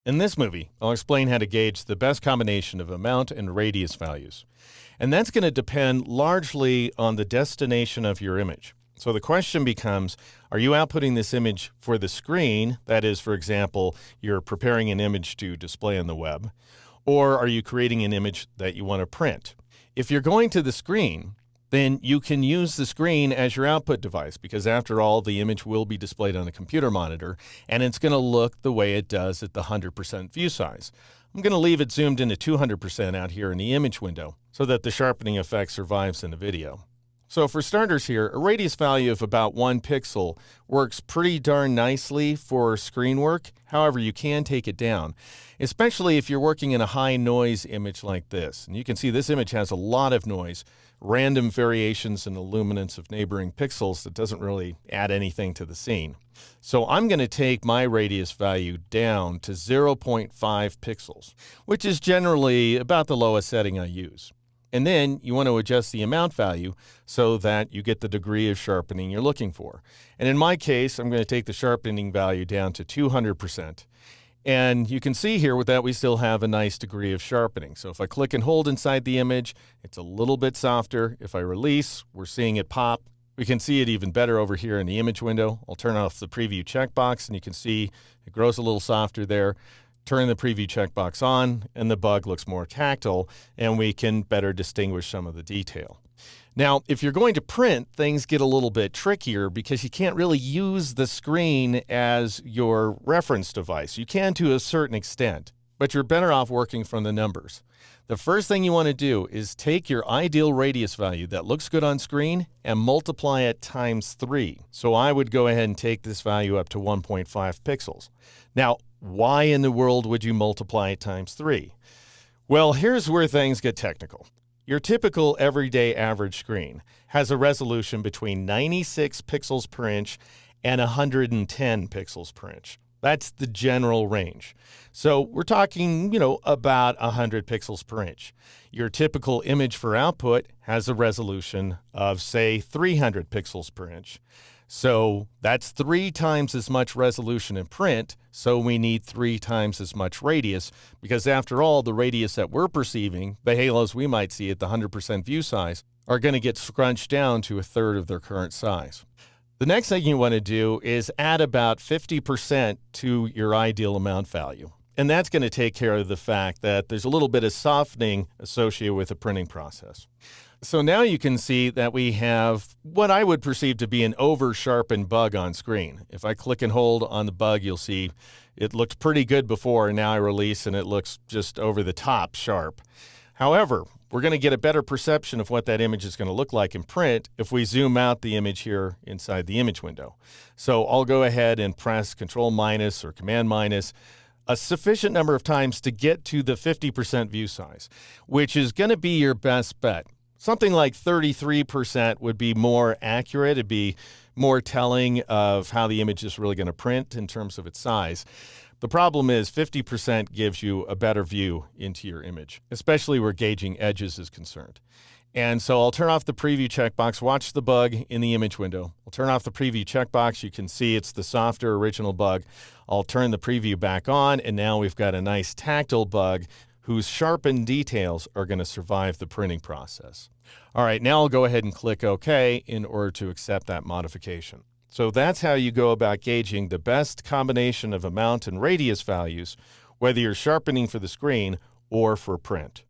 In this movie, I'll explain how to gauge the best combination of amount and radius values. And that's going to depend largely on the destination of your image. So the question becomes, are you outputting this image for the screen? That is, for example, you're preparing an image to display on the web. Or are you creating an image that you want to print? If you're going to the screen, then you can use the screen as your output device because after all, the image will be displayed on a computer monitor and it's going to look the way it does at the 100% view size. I'm going to leave it zoomed into 200% out here in the image window so that the sharpening effect survives in the video. So for starters here, a radius value of about 1 pixel works pretty darn nicely for screen work. However, you can take it down, especially if you're working in a high noise image like this. And you can see this image has a lot of noise, random variations in the luminance of neighboring pixels that doesn't really add anything to the scene. So I'm going to take my radius value down to 0.5 pixels, which is generally about the lowest setting I use. And then you want to adjust the amount value so that you get the degree of sharpening you're looking for. And in my case, I'm going to take the sharpening value down to 200%. And you can see here with that, we still have a nice degree of sharpening. So if I click and hold inside the image, it's a little bit softer. If I release, we're seeing it pop. We can see it even better over here in the image window. I'll turn off the preview checkbox and you can see it grows a little softer there. Turn the preview checkbox on and the bug looks more tactile and we can better distinguish some of the detail. Now, if you're going to print, things get a little bit trickier because you can't really use the screen as your reference device. You can to a certain extent, but you're better off working from the numbers. The first thing you want to do is take your ideal radius value that looks good on screen and multiply it times 3. So I would go ahead and take this value up to 1.5 pixels. Now, why in the world would you multiply it times 3? Well, here's where things get technical. Your typical everyday average screen has a resolution between 96 pixels per inch and 110 pixels per inch. That's the general range. So we're talking, about 100 pixels per inch. Your typical image for output has a resolution of, say, 300 pixels per inch. So that's 3 times as much resolution in print, so we need 3 times as much radius, because after all, the radius that we're perceiving, the halos we might see at the 100% view size, are going to get scrunched down to 1/3 of their current size. The next thing you want to do is add about 50% to your ideal amount value. And that's going to take care of the fact that there's a little bit of softening associated with the printing process. So now you can see that we have what I would perceive to be an over-sharpened bug on screen. If I click and hold on the bug, you'll see it looked pretty good before, and now I release and it looks just over the top sharp. However, we're going to get a better perception of what that image is going to look like in print if we zoom out the image here inside the image window. So I'll go ahead and press Control- or Command- a sufficient number of times to get to the 50% view size, which is going to be your best bet. Something like 33% would be more accurate. It'd be more telling of how the image is really going to print in terms of its size. The problem is 50% gives you a better view into your image, especially where gauging edges is concerned. And so I'll turn off the preview checkbox, watch the bug in the image window. I'll turn off the preview checkbox. You can see it's the softer original bug. I'll turn the preview back on, and now we've got a nice tactile bug whose sharpened details are going to survive the printing process. All right, now I'll go ahead and click OK in order to accept that modification. So that's how you go about gauging the best combination of amount and radius values, whether you're sharpening for the screen or for print.